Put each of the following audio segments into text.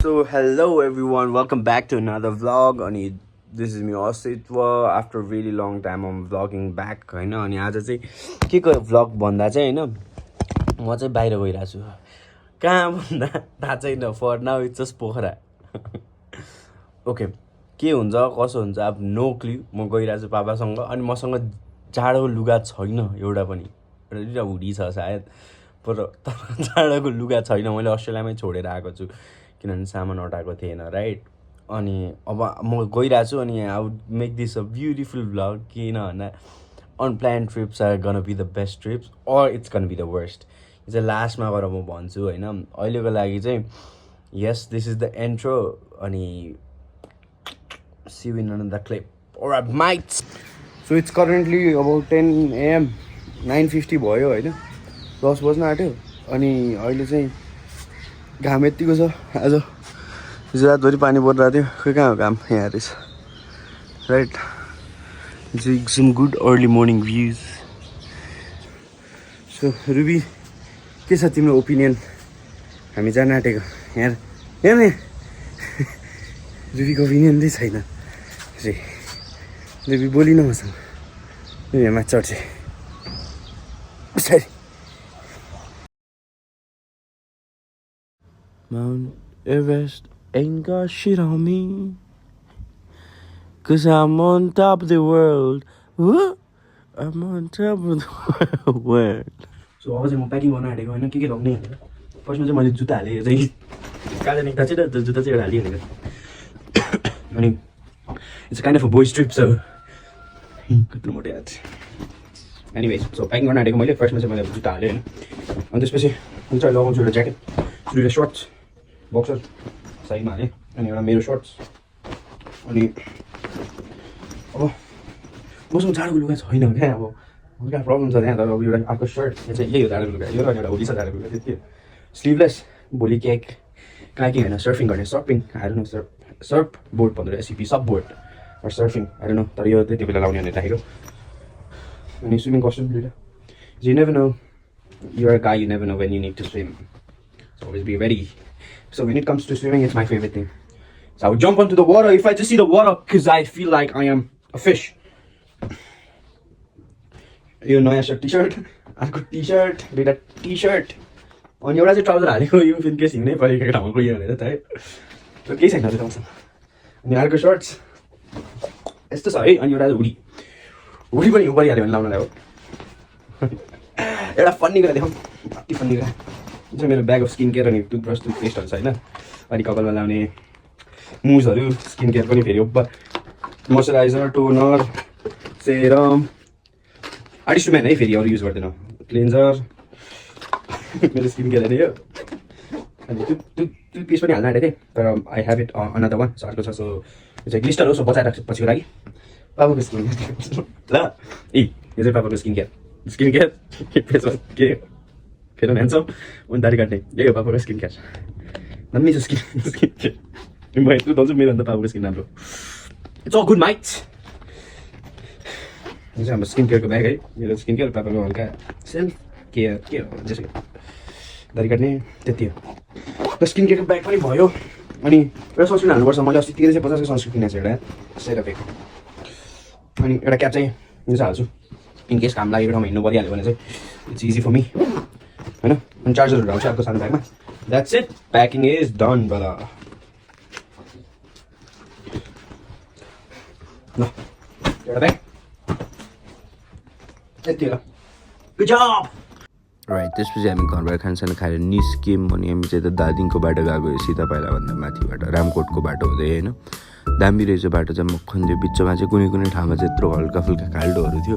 So hello everyone, welcome back to another vlog. अनि this is me अस्तित्व after a really long time I'm vlogging back हैन. अनि आज चाहिँ के को vlog भन्दा चाहिँ हैन म चाहिँ बाहिर गइरहेको छु. कहाँ भन्दा थाहा छैन. For now it's just Pokhara. Okay के हुन्छ कसो हुन्छ अब नो क्लु. म गइरहेको छु पापासँग अनि मसँग जाडो लुगा छैन एउटा पनि. एउटा हुडी छ सायद पर जाडोको लुगा छैन. मैले अस्ट्रेलियामै छोडेर आएको छु किनभने सामान अटाएको थिएन राइट. अनि अब म गइरहेको छु अनि I would make this a beautiful vlog. किन भन्दा unplanned trips are gonna be the best trips or it's gonna be the worst. यो चाहिँ लास्टमा गएर म भन्छु होइन. अहिलेको लागि चाहिँ yes this is the intro अनि see you in the clip. Alright mates. So it's currently about 10 AM 9:50 भयो होइन. 10 बज्न आँट्यो अनि अहिले चाहिँ घाम यत्तिको छ. आज रातभरि पानी परिरहेको थियो. खोइ कहाँ हो घाम यहाँ रहेछ right. Some good early morning views. So Ruby के छ तिम्रो ओपिनियन? हामी जान आँटेको यहाँ यहाँ रुबीको ओपिनियन चाहिँ छैन रे. रुबी बोलिन मसँग. रुबीमा चढ्छ बिस्तारै. Mount Everest ain't got shit on me 'cause I'm on top of the world. Woo! I'm on top of the world. So अब चाहिँ म प्याकिङ गर्न आँटेको होइन. के लगाउने भनेर फर्स्टमा चाहिँ मैले जुत्ता हालेँ. चाहिँ कहाँ जाने थाहा छैन. जुत्ता चाहिँ एउटा हालिहालेको अनि it's kind of a boys trip. So कत्रो मोटे हात. एनिवेज सो प्याकिङ गर्न आँटेको मैले. फर्स्टमा चाहिँ मैले जुत्ता हालेँ होइन. अनि त्यसपछि म चाहिँ लगाउँछु एउटा ज्याकेट, दुईवटा सर्ट्स, बक्सर साइडमा हालेँ अनि एउटा मेरो सर्ट्स. अनि अब मसँग जाडोको लुगा छैन क्या. अब हल्का प्रब्लम छ त्यहाँ. तर अब एउटा अर्को सर्ट यहाँ चाहिँ यही हो जाडोको लुगा. यो र एउटा हुडी छ जाडोको लुगा. त्यति हो. स्लिभलेस. भोलि केक काइकिङ होइन सर्फिङ गर्ने. I don't know surf board भन्दो रहेछ. एसिपी सब board or surfing I don't know. तर यो त्यति बेला लाउने भनेर राखेको. अनि स्विमिङ कस्ट्युम दुईवटा. You never know. You are a guy, you never know when you need to swim. So always be ready. So when it comes to swimming, it's my favorite thing. So I would jump onto the water if I just see the water because I feel like I am a fish. यो नयाँ short T-shirt, अर्को T-shirt, दुईवटा T-shirt अनि एउटा चाहिँ trouser हालेको. यो फिन केस हिँड्नै परेको ठाउँमा गयो भनेर त है. तर केही छैन त्यो ठाउँसँग. अनि अर्को सर्ट्स यस्तो छ है. अनि एउटा हुडी पनि हिउँ परिहाल्यो भने लाउनलाई हो. एउटा फन्नी कुरा देखाउँ. अति फन्नी कुरा चाहिँ मेरो ब्याग अफ स्किन केयर अनि टुथब्रस टुथपेस्टहरू छ होइन. अनि कपालमा लाउने मुजहरू, स्किन केयर पनि फेरि moisturiser, toner, serum, artist man है फेरि अरू युज गर्दैन. क्लिन्जर मेरो स्किन केयर हो. अनि टुथपेस्ट पनि हाल्न आँटेको थिएँ तर I have it another one. So अर्को छ. सो यो चाहिँ ग्लिस्टर हो. सो बचाइराख्छु पछिको लागि. पापाको स्किन केयर ल. यो चाहिँ पापाको स्किन केयर फेसवास के फेरि ह्यान्डसम अनि दारी काट्ने. यही हो पापाको स्किन केयर. दामी छ स्किन केयर. म यत्रो दाउँछु मेरो अन्त पापाको स्किन राम्रो. It's all good mates. यो चाहिँ हाम्रो स्किन केयरको ब्याग है. मेरो स्किन केयर पापाको हल्का सेल्फ केयर के हो जसो दारी काट्ने त्यति हो. र स्किन केयरको ब्याग पनि भयो. अनि एउटा सनस्क्रिन हाल्नुपर्छ. मैले अस्ति 1350 सनस्क्रिन किनेको छु एउटा सेरपेको. अनि एउटा क्याप चाहिँ यो चाहिँ हाल्छु इन केस काम लागेको ठाउँमा हिँड्नु परिहाल्यो भने चाहिँ इट्स इजी फर मी होइन. अनि चार्जरहरू आउँछ अर्को सानो ब्यागमा. That's it. Packing is done brother. ल एउटा ब्याग यति हो. Good job. राइट. त्यसपछि हामी घरबाट खानसाना खाएर निस्क्यौँ. अनि हामी चाहिँ त दार्जिलिङको बाटो गएको सीता पाइला भन्दा माथिबाट रामकोटको बाटो हुँदै होइन. दामी रहेछ बाटो चाहिँ. मक्खन थियो. बिचमा चाहिँ कुनै ठाउँमा चाहिँ यत्रो हल्का फुल्का खाल्डोहरू थियो.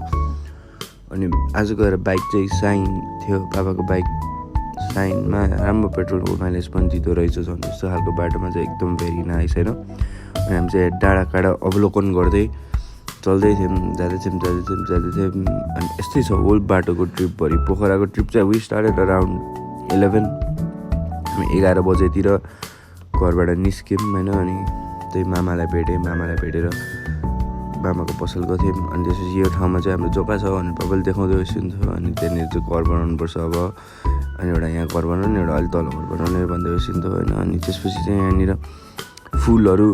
अनि आज गएर बाइक चाहिँ साइन थियो. पापाको बाइक साइनमा राम्रो पेट्रोलको माइलेज पनि दिँदो रहेछ. झन् जस्तो खालको बाटोमा चाहिँ एकदम भेरी नाइस होइन. अनि हामी चाहिँ डाँडा काँडा अवलोकन गर्दै चल्दै थियौँ. जाँदै थियौँ. अनि यस्तै छ होल बाटोको ट्रिपभरि. पोखराको ट्रिप चाहिँ वी स्टार्टेड अराउन्ड 11. हामी 11 बजेतिर घरबाट निस्क्यौँ होइन. अनि त्यही मामालाई भेटेर मामाको पसल गएको थियौँ. अनि त्यसपछि यो ठाउँमा चाहिँ हाम्रो जग्गा छ अनि पापाले देखाउँदै हुन्थ्यो. अनि त्यहाँनिर चाहिँ घर बनाउनुपर्छ अब. अनि एउटा यहाँ घर बनाउने एउटा अलिक तल घर बनाउने भन्दै सिन्तो होइन। अनि त्यसपछि चाहिँ यहाँनिर फुलहरू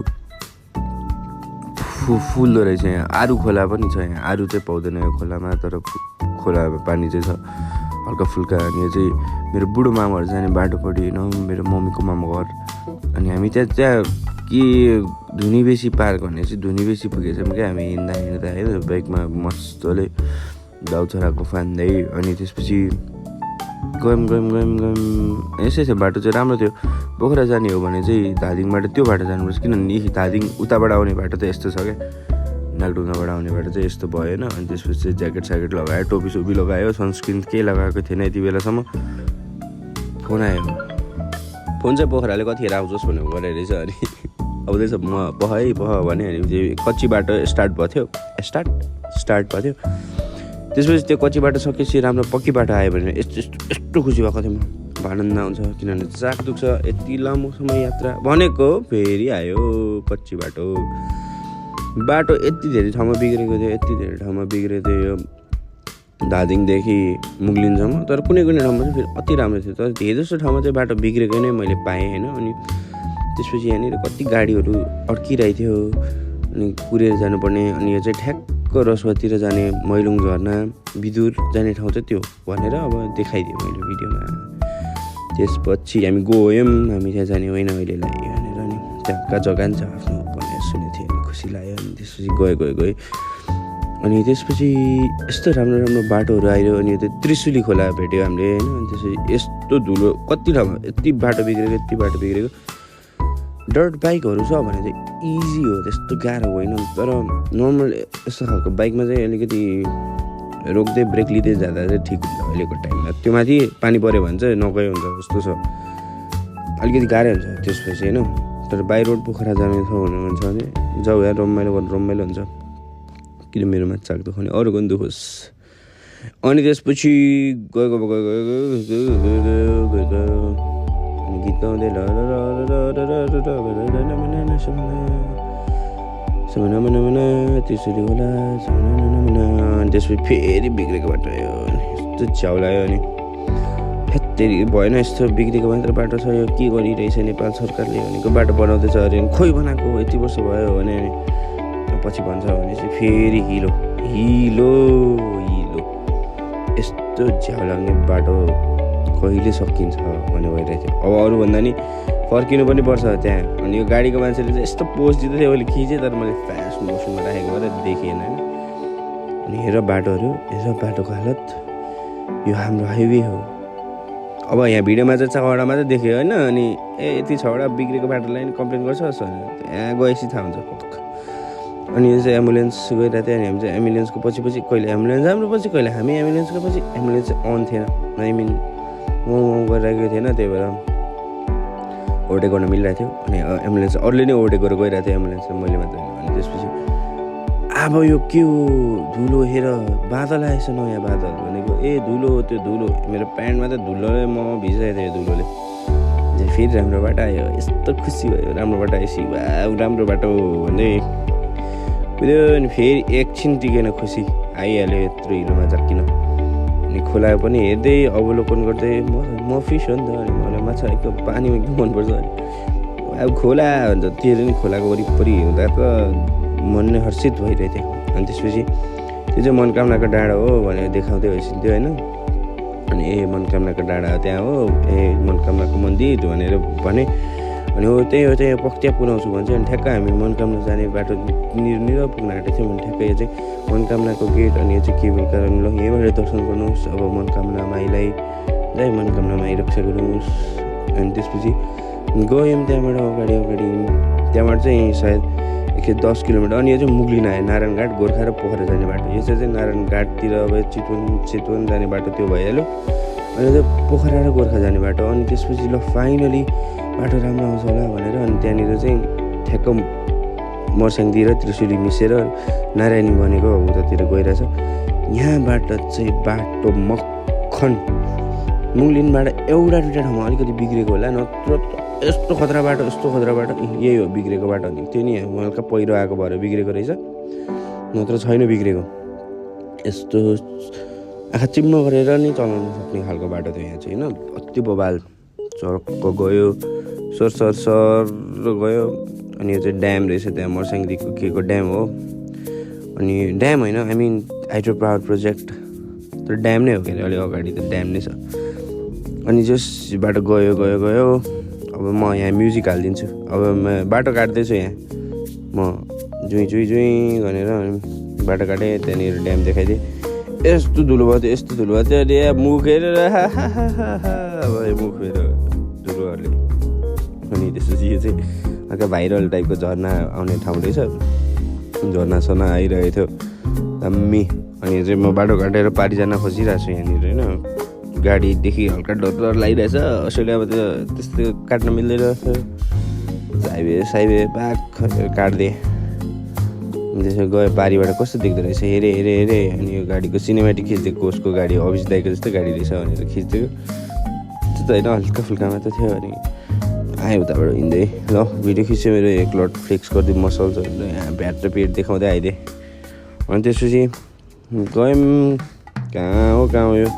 फुल्दो रहेछ। यहाँ आरू खोला पनि छ, यहाँ आरू चाहिँ पाउँदैन यो खोलामा, तर खोला पानी चाहिँ छ हल्का फुल्का। अनि यो चाहिँ मेरो बुढो मामाहरू जाने बाटोपट्टि होइन, मेरो मम्मीको मामा घर। अनि हामी त्यहाँ के धुनीबेसी पार्क भन्ने चाहिँ धुनीबेसी पुगेछौँ क्या हामी हिँड्दा होइन बाइकमा मजाले दाउछराको फान्दै। अनि त्यसपछि गयौँ यसै थियो। बाटो चाहिँ राम्रो थियो। पोखरा जाने हो भने चाहिँ धादिङबाट त्यो बाटो जानुपर्छ, किनभने धादिङ उताबाट आउने बाटो त यस्तो छ क्या, नागढुङ्गाबाट आउने बाटो चाहिँ यस्तो भएन। अनि त्यसपछि चाहिँ ज्याकेट स्याकेट लगायो, टोपी सोपी लगायो, सनस्क्रिन केही लगाएको थिएन यति बेलासम्म। फोन आयो, फोन चाहिँ पोखराले कतिखेर आउँछस् भनेर गरेर रहेछ। अनि आउँदैछ म पह भने अनि कच्ची बाटो स्टार्ट भएको थियो, स्टार्ट भएको थियो। त्यसपछि त्यो कच्ची बाटो सकेपछि राम्रो पक्की बाटो आयो भने यस्तो खुसी भएको थियो म। आनन्द आउँछ, किनभने चाक दुख्छ यति लामो समय यात्रा भनेको। फेरि आयो कच्ची बाटो यति धेरै ठाउँमा बिग्रेको थियो, यो धादिङदेखि मुगलिनसम्म। तर कुनै ठाउँमा चाहिँ फेरि अति राम्रो थियो, तर धेरै जस्तो ठाउँमा चाहिँ बाटो बिग्रेको नै मैले पाएँ होइन। अनि त्यसपछि यहाँनिर कति गाडीहरू अड्किरहेको थियो, अनि कुरेर जानुपर्ने। अनि यो चाहिँ ठ्याक्क रसुवातिर जाने मैलुङ झर्ना बिदुर जाने ठाउँ चाहिँ त्यो भनेर अब देखाइदिएँ मैले भिडियोमा। त्यसपछि हामी गयौँ, हामी त्यहाँ जाने होइन अहिलेलाई भनेर। अनि त्यहाँका जग्गा नि छ आफ्नो भनेर सुनेको थिएँ, अनि खुसी लाग्यो। अनि त्यसपछि गएँ अनि त्यसपछि यस्तो राम्रो बाटोहरू आयो। अनि त्यो त्रिशुली खोला भेट्यो हामीले होइन। अनि त्यसपछि यस्तो धुलो कति ठाउँमा यति बाटो बिग्रेको। डर्ट बाइकहरू छ भने चाहिँ इजी हो, त्यस्तो गाह्रो होइन। तर नर्मल यस्तो खालको बाइकमा चाहिँ अलिकति रोक्दै ब्रेक लिँदै जाँदा चाहिँ ठिक हुन्छ अहिलेको टाइममा। त्यो माथि पानी पऱ्यो भने चाहिँ नगए हुन्छ जस्तो छ, अलिकति गाह्रै हुन्छ त्यसपछि होइन। तर बाई रोड पोखरा जाने ठाउँ हुनुहुन्छ भने जाऊ या रमाइलो हुन्छ, किन मेरोमा चाक दुखाउने अरूको पनि दुखोस्। अनि त्यसपछि गएको गीत गाउँदै त्रिशुली होला। अनि त्यसपछि फेरि बिग्रेको बाटो आयो, यस्तो च्याउ लाग्यो। अनि हेत्तेरी भएन, यस्तो बिग्रेको मात्र बाटो छ, यो के गरिरहेछ नेपाल सरकारले भनेको बाटो बनाउँदैछ अरे। खोइ बनाएको यति वर्ष भयो भने पछि भन्छ भने चाहिँ फेरि हिलो यस्तो झ्याउ लाग्ने बाटो कहिले सकिन्छ भन्ने भइरहेको थियो। अब अरूभन्दा नि फर्किनु पनि पर्छ त्यहाँ। अनि यो गाडीको मान्छेले चाहिँ यस्तो पोस्ट दिँदै थियो, मैले खिचेँ तर मैले फास्ट मोसनमा राखेको भएर देखेन होइन। अनि हेर बाटोको हालत, यो हाम्रो हाइवे हो। अब यहाँ भिडियोमा चाहिँ 6वटा मात्रै देख्यो होइन। अनि यति 6वटा बिग्रेको बाटोलाई नि कम्प्लेन गर्छ यहाँ गएपछि थाहा हुन्छ पक्का। अनि यो चाहिँ एम्बुलेन्स गइरहेको थियो। अनि हामी चाहिँ एम्बुलेन्सको पछि कहिले एम्बुलेन्स हाम्रो पछि कहिले हामी एम्बुलेन्सको पछि। एम्बुलेन्स चाहिँ अन थिएन, गरिरहेको थिएन, त्यही भएर ओभरटेक गर्न मिलिरहेको थियो। अनि एम्बुलेन्स अरूले नै ओभरटेक गरेर गइरहेको थियो एम्बुलेन्स, मैले मात्र होइन। अनि त्यसपछि अब यो के हो, धुलो हेर बादल आएछ, नयाँ बादल भनेको धुलो। त्यो धुलो मेरो प्यान्टमा त धुलोले म भिजिरहेको थियो धुलोले। फेरि राम्रो बाटो आयो, यस्तो खुसी भयो। राम्रो बाटो आएपछि राम्रो बाटो भन्दै कुद्यो। अनि फेरि एकछिन टिकेन, खुसी आइहाल्यो यत्रो हिलोमा झक्किन। अनि खोला पनि हेर्दै अवलोकन गर्दै म फिस हो नि त। अनि मलाई माछा एकदम पानीमा एकदम मनपर्छ। अनि अब खोला भन्छ त्यो नि, खोलाको वरिपरि हुँदा त मन नै हर्षित भइरहेको थियो। अनि त्यसपछि त्यो चाहिँ मनोकामनाको डाँडा हो भनेर देखाउँदै भइसक्यो होइन। अनि मनोकामनाको डाँडा त्यहाँ हो, मनोकामनाको मन्दिर भनेर भने। अनि हो त्यही हो, त्यहाँ त्यहाँ पुऱ्याउँछु भन्छ। अनि ठ्याक्क हामी मनोकामना जाने बाटो निर पुग्न आँटेको थियौँ। अनि ठ्याक्क यो चाहिँ मनोकामनाको गेट। अनि यो चाहिँ केबल कार। ल यहीँबाट दर्शन गर्नुहोस्, अब मनोकामना माईलाई जय मनोकामना माई रक्षा गर्नुहोस्। अनि त्यसपछि गयौँ त्यहाँबाट अगाडि त्यहाँबाट चाहिँ सायद 10 किलोमिटर। अनि यो चाहिँ मुगलिन आयो, नारायणघाट गोर्खा र पोखरा जाने बाटो। यो चाहिँ नारायणघाटतिर अब चितवन जाने बाटो त्यो भइहाल्यो। अनि त्यो पोखरा र गोर्खा जाने बाटो। अनि त्यसपछि ल फाइनली बाटो राम्रो आउँछ होला भनेर। अनि त्यहाँनिर चाहिँ ठ्याक्क मर्स्याङदी र त्रिशुली मिसेर नारायणी बनेको उतातिर गइरहेछ। यहाँबाट चाहिँ बाटो मक्खन। मुगलिनबाट एउटा दुईवटा ठाउँमा अलिकति बिग्रेको होला, नत्र यस्तो खतरा बाटो यही हो बिग्रेको बाटो। नि त्यो नि हल्का पहिरो आएको भएर बिग्रेको रहेछ, नत्र छैन बिग्रेको। यस्तो आँखा चिम्नो गरेर नि चलाउन सक्ने खालको बाटो थियो यहाँ चाहिँ होइन। अति बबाल चर्क गयो सर गयो। अनि यो चाहिँ ड्याम रहेछ त्यहाँ मर्स्याङदेखिको के को ड्याम हो। अनि ड्याम होइन I mean hydro power project, तर ड्याम नै हो कि अलिक अगाडि त ड्याम नै छ। अनि जस बाटो गयो गयो गयो। अब म यहाँ म्युजिक हालिदिन्छु। अब म बाटो काट्दैछु यहाँ, म जुई भनेर बाटो काटेँ। त्यहाँनिर ड्याम देखाइदिएँ। यस्तो धुलो भयो थियो, यस्तो धुलो भयो थियो। अरे मुख हेरेर अब मुख मेरो धुलोहरूले। अनि त्यसपछि यो चाहिँ अर्को भाइरल टाइपको झर्ना आउने ठाउँ रहेछ। झर्ना सना आइरहेको थियो दामी। अनि चाहिँ म बाटो काटेर पारि जान खोजिरहेको छु यहाँनिर होइन। गाडीदेखि हल्का डर लागिरहेछ। अस्ट्रेलियामा त त्यस्तो काट्न मिल्दैन थियो। हाइवे बाक काट्दिएँ। त्यसो गयो पारिबाट कस्तो देख्दो रहेछ हेरेँ। अनि यो गाडीको सिनेमेटिक खिचिदिएको, उसको गाडी अभिष दाइको जस्तै गाडी रहेछ भनेर खिचिदिएको। त्यो त होइन हल्का फुल्कामा त थियो। अनि आएँ उताबाट हिँड्दै, ल भिडियो खिच्यो मेरो एक लट फ्लेक्स गरिदिउँ मसल्स यहाँ भ्याट र पेट देखाउँदै आइदिएँ। अनि त्यसपछि गयौँ कहाँ हो यो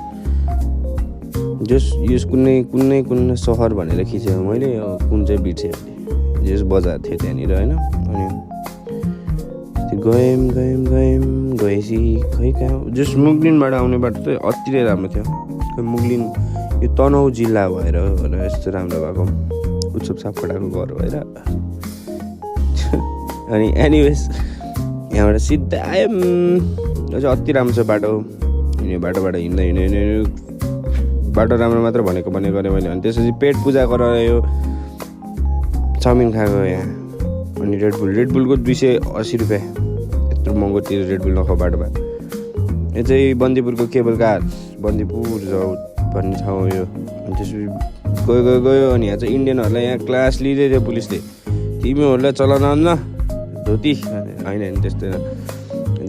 जस कुनै सहर भनेर खिचेँ मैले। कुन चाहिँ बिर्सेँ भने जस बजार थियो त्यहाँनिर होइन। अनि गएपछि खै कहाँ जस मुगलिनबाट आउने बाटो चाहिँ अति नै राम्रो थियो। मुगलिन यो तनहुँ जिल्ला भएर यस्तो राम्रो भएको उत्सव सापकोटाको घर भएर। अनि एनिवेज यहाँबाट सिधा आयौँ। यो चाहिँ अति राम्रो छ बाटो। यो बाटोबाट हिँड्दै बाटो राम्रो मात्र भनेको गरेँ मैले। अनि त्यसपछि पेट पूजा गरायो, चाउमिन खाएको यहाँ। अनि रेडबुलको 280 रुपियाँ। यत्रो महँगो तिर रेडबुल नखाऊ बाटोमा। यो चाहिँ बन्दीपुरको केबल कार, बन्दीपुर भन्ने ठाउँ हो यो। अनि त्यसपछि गयो। अनि यहाँ चाहिँ इन्डियनहरूलाई यहाँ क्लास लिँदै थियो पुलिसले। तिमीहरूलाई चलाउन आउन्न धोती होइन त्यस्तो।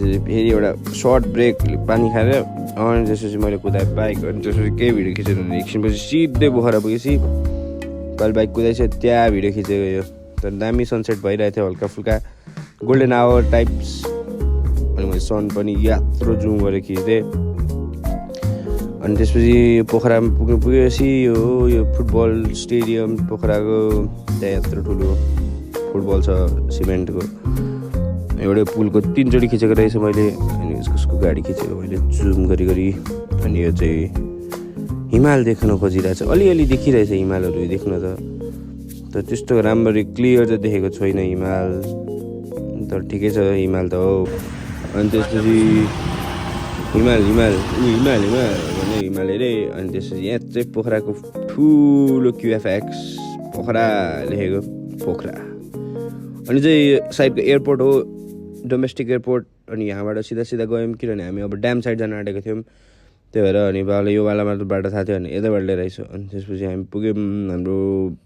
फेरि एउटा सर्ट ब्रेक पानी खाएर। अनि त्यसपछि मैले कुदाएँ बाइक। अनि त्यसपछि केही भिडियो खिचेर भने एकछिनपछि सिधै पोखरा पुगेपछि कहिले बाइक कुदाएछ त्यहाँ भिडियो खिचेको यो। तर दामी सनसेट भइरहेको थियो हल्का फुल्का गोल्डन आवर टाइप्स। अनि मैले सन पनि यत्रो जुम गरेर खिच्थेँ। अनि त्यसपछि पोखरामा पुगेपछि यो फुटबल स्टेडियम पोखराको त्यहाँ यत्रो ठुलो फुटबल छ सिमेन्टको। एउटै पुलको 3 चोटि खिचेको रहेछ मैले। अनि उसको गाडी खिचेको मैले जुम गरी। अनि यो चाहिँ हिमाल देख्न खोजिरहेको छ। अलिअलि देखिरहेछ हिमालहरू देख्न त त्यस्तो राम्ररी क्लियर त देखेको छैन हिमाल, तर ठिकै छ हिमाल त हो। अनि त्यसपछि हिमाल भने हिमाल हेरेँ। अनि त्यसपछि यहाँ चाहिँ पोखराको ठुलो QFX पोखरा लेखेको पोखरा। अनि चाहिँ साइडको एयरपोर्ट हो, डोमेस्टिक एयरपोर्ट। अनि यहाँबाट सिधा गयौँ किनभने हामी अब ड्याम साइड जान आँटेको थियौँ। त्यही भएर अनि बाबाले यो वालामा त बाटो थाहा थियो भने यताबाट लिएर रहेछ। अनि त्यसपछि हामी पुग्यौँ हाम्रो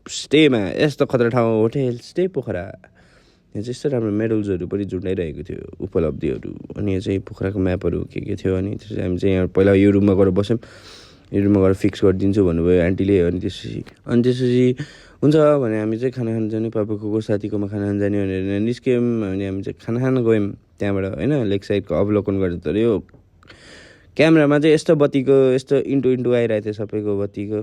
स्टेमा। यस्तो खतरा ठाउँ होटेल स्टे पोखरा। यहाँ चाहिँ यस्तो राम्रो मेडल्सहरू पनि झुन्डाइरहेको थियो उपलब्धिहरू। अनि यो चाहिँ पोखराको म्यापहरू के थियो। अनि त्यसपछि हामी चाहिँ यहाँ पहिला यो रुममा गएर बस्यौँ। यो रुममा गएर फिक्स गरिदिन्छु भन्नुभयो आन्टीले। अनि त्यसपछि हुन्छ भने हामी चाहिँ खाना खान जाने पापाको साथीकोमा खाना खान जाने भनेर निस्क्यौँ। अनि हामी चाहिँ खाना खान गयौँ त्यहाँबाट होइन। लेक साइडको अवलोकन गरेर तर यो क्यामेरामा चाहिँ यस्तो बत्तीको यस्तो इन्टु आइरहेको थियो सबैको बत्तीको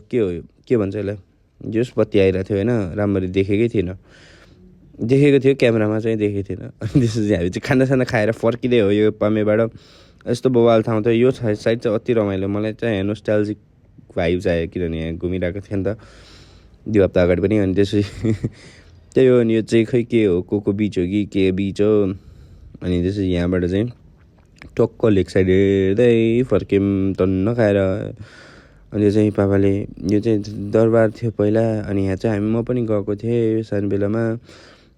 के भन्छ यसलाई जस बत्ती आइरहेको थियो होइन। राम्ररी देखेको थियो क्यामेरामा चाहिँ देखेको थिएन। अनि त्यसपछि हामी चाहिँ खानासाना खाएर फर्किँदै हो यो पामेबाट। यस्तो बवाल ठाउँ त यो साइड चाहिँ अति रमाइलो। मलाई चाहिँ यहाँ नोस्टाल्जिक भाइब्स आयो किनभने यहाँ घुमिरहेको थिएँ नि त 2 हप्ता अगाडि पनि। अनि त्यसपछि त्यही हो। अनि यो चाहिँ खै के हो को बिच हो कि के बिच हो। अनि त्यसपछि यहाँबाट चाहिँ टक्क लेक साइड हेर्दै फर्क्यौँ टन्न खाएर। अनि यो चाहिँ पापाले यो चाहिँ दरबार थियो पहिला। अनि यहाँ चाहिँ म पनि गएको थिएँ सानो बेलामा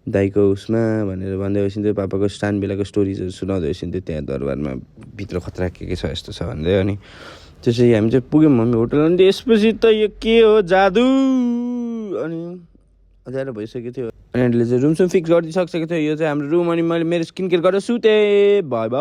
दाइको उसमा भनेर भन्दै होइसिन्थ्यो। पापाको सानो बेलाको स्टोरिजहरू सुनाउँदै होइसिन्थ्यो त्यहाँ दरबारमा भित्र खतरा के छ यस्तो छ भन्दै। अनि त्यसपछि हामी चाहिँ पुग्यौँ मम्मी होटल। अनि त्यसपछि त यो के हो जादु। अनि अँध्यारो भइसकेको थियो। अनि आन्टीले चाहिँ रुम फिक्स गरिदिइसकेको थियो। यो चाहिँ हाम्रो रुम। अनि मैले मेरो स्किन केयर गरेर सुतेँ। बाई